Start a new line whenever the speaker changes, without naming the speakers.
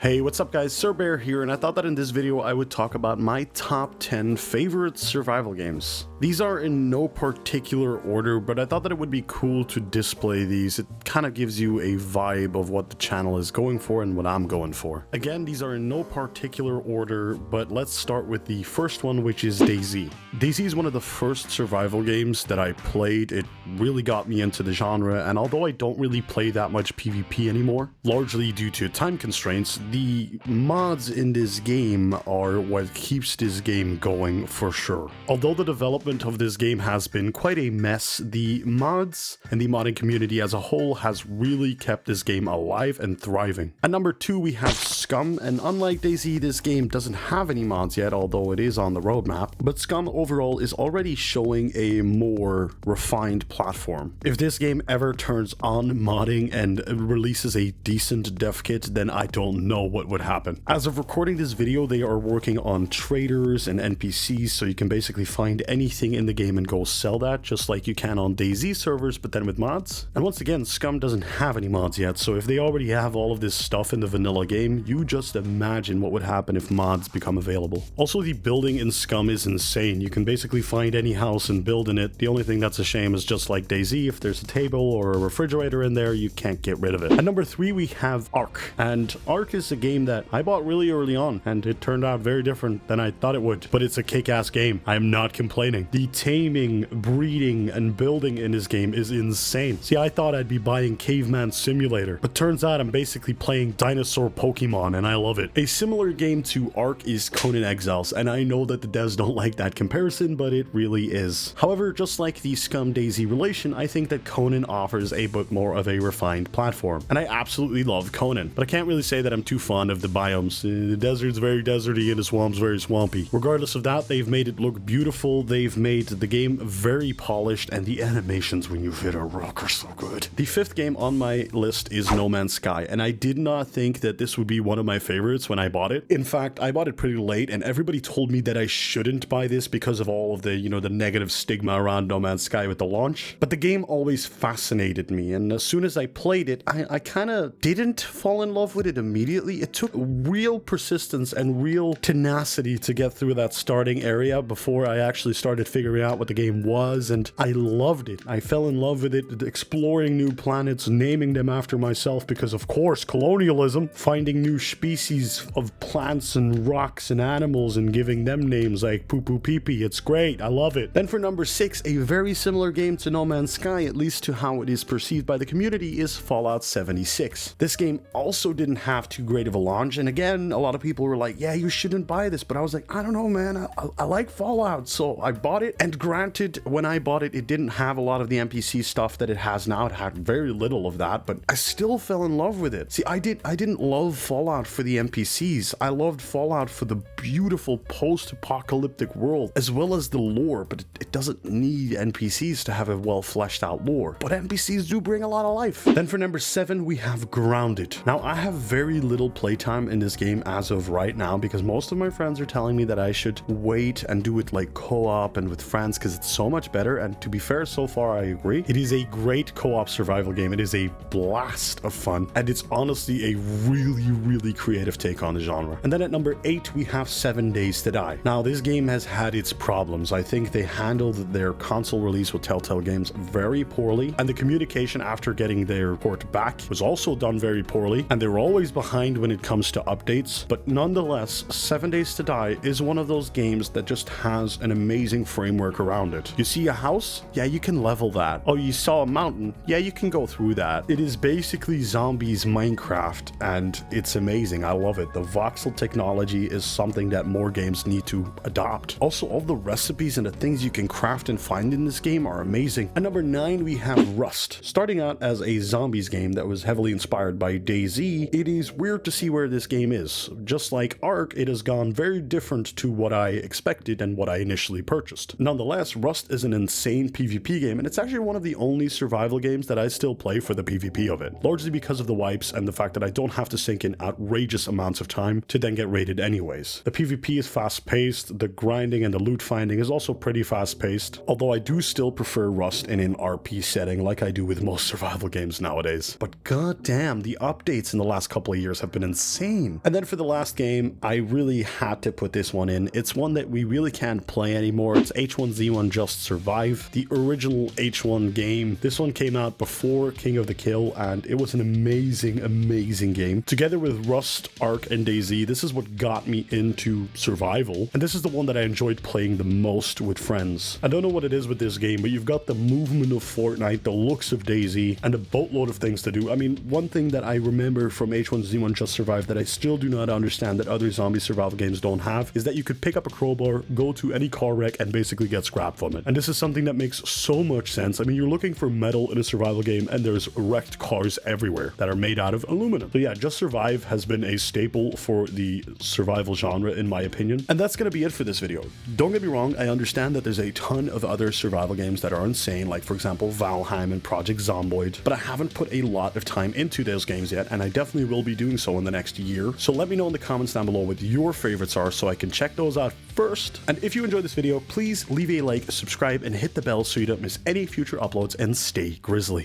Hey, what's up guys, Sirbear here, and I thought that in this video I would talk about my top 10 favorite survival games. These are in no particular order, but I thought that it would be cool to display these. It kind of gives you a vibe of what the channel is going for and what I'm going for. Again, these are in no particular order, but let's start with the first one, which is Dayz. Dayz is one of the first survival games that I played. It really got me into the genre, and although I don't really play that much PvP anymore, largely due to time constraints, the mods in this game are what keeps this game going for sure. Although the development of this game has been quite a mess, the mods and the modding community as a whole has really kept this game alive and thriving. At number 2 we have Scum, and unlike Dayz, this game doesn't have any mods yet, although it is on the roadmap, but Scum overall is already showing a more refined platform. If this game ever turns on modding and releases a decent dev kit, then I don't know what would happen. As of recording this video, they are working on traders and NPCs, so you can basically find anything in the game and go sell that, just like you can on Dayz servers, but then with mods. And once again, Scum doesn't have any mods yet, so if they already have all of this stuff in the vanilla game, you just imagine what would happen if mods become available. Also, the building in Scum is insane. You can basically find any house and build in it. The only thing that's a shame is, just like Dayz, if there's a table or a refrigerator in there, you can't get rid of it. At number 3 we have Ark, and Ark is a game that I bought really early on, and it turned out very different than I thought it would, but it's a kick-ass game. I am not complaining. The taming, breeding, and building in this game is insane. See, I thought I'd be buying Caveman Simulator, but turns out I'm basically playing dinosaur Pokemon, and I love it. A similar game to Ark is Conan Exiles, and I know that the devs don't like that comparison, but it really is. However, just like the Scum Dayz relation, I think that Conan offers a bit more of a refined platform, and I absolutely love Conan, but I can't really say that I'm too fond of the biomes. The desert's very deserty and the swamp's very swampy. Regardless of that, they've made it look beautiful, they've made the game very polished, and the animations when you hit a rock are so good. The 5th game on my list is No Man's Sky, and I did not think that this would be one of my favorites when I bought it. In fact, I bought it pretty late, and everybody told me that I shouldn't buy this because of all of the, the negative stigma around No Man's Sky with the launch. But the game always fascinated me, and as soon as I played it, I kind of didn't fall in love with it immediately. It took real persistence and real tenacity to get through that starting area before I actually started figuring out what the game was, and I loved it. I fell in love with it, exploring new planets, naming them after myself because of course colonialism, finding new species of plants and rocks and animals and giving them names like poo poo pee pee. It's great. I love it. Then for number 6, a very similar game to No Man's Sky, at least to how it is perceived by the community, is Fallout 76. This game also didn't have too great of a launch, and again, a lot of people were like, yeah, you shouldn't buy this, but I was like, I don't know, man, I like Fallout, so I bought it. And granted, when I bought it, it didn't have a lot of the NPC stuff that it has now. It had very little of that, but I still fell in love with it. See, I didn't love Fallout for the NPCs. I loved Fallout for the beautiful post-apocalyptic world, as well as the lore, but it doesn't need NPCs to have a well fleshed out lore, but NPCs do bring a lot of life. Then for number 7, we have Grounded. Now, I have very little playtime in this game as of right now because most of my friends are telling me that I should wait and do it like co-op and with friends because it's so much better, and to be fair, so far I agree. It is a great co-op survival game. It is a blast of fun, and it's honestly a really creative take on the genre. And then at number 8 we have 7 Days to Die. Now, this game has had its problems. I think they handled their console release with Telltale Games very poorly, and the communication after getting their port back was also done very poorly, and they were always behind when it comes to updates. But nonetheless, 7 Days to Die is one of those games that just has an amazing framework around it. You see a house? Yeah, you can level that. Oh, you saw a mountain? Yeah, you can go through that. It is basically zombies Minecraft, and it's amazing. I love it. The voxel technology is something that more games need to adopt. Also, all the recipes and the things you can craft and find in this game are amazing. At number 9 we have Rust. Starting out as a zombies game that was heavily inspired by Dayz, it is weird to see where this game is. Just like Ark, it has gone very different to what I expected and what I initially purchased. Nonetheless, Rust is an insane PvP game, and it's actually one of the only survival games that I still play for the PvP of it, largely because of the wipes and the fact that I don't have to sink in outrageous amounts of time to then get raided anyways. The PvP is fast-paced, the grinding and the loot finding is also pretty fast-paced, although I do still prefer Rust in an RP setting like I do with most survival games nowadays. But goddamn, the updates in the last couple of years have have been insane. And then for the last game, I really had to put this one in. It's one that we really can't play anymore. It's H1Z1 Just Survive, the original H1 game. This one came out before King of the Kill, and it was an amazing, amazing game. Together with Rust, Ark, and Dayz, this is what got me into survival, and this is the one that I enjoyed playing the most with friends. I don't know what it is with this game, but you've got the movement of Fortnite, the looks of Dayz, and a boatload of things to do. I mean, one thing that I remember from H1Z1 Just Survive that I still do not understand that other zombie survival games don't have is that you could pick up a crowbar, go to any car wreck, and basically get scrapped from it. And this is something that makes so much sense. I mean, you're looking for metal in a survival game, and there's wrecked cars everywhere that are made out of aluminum. So yeah, Just Survive has been a staple for the survival genre, in my opinion. And that's gonna be it for this video. Don't get me wrong, I understand that there's a ton of other survival games that are insane, like for example Valheim and Project Zomboid, but I haven't put a lot of time into those games yet, and I definitely will be doing so in the next year. So let me know in the comments down below what your favorites are so I can check those out first. And if you enjoyed this video, please leave a like, subscribe, and hit the bell so you don't miss any future uploads, and stay grizzly.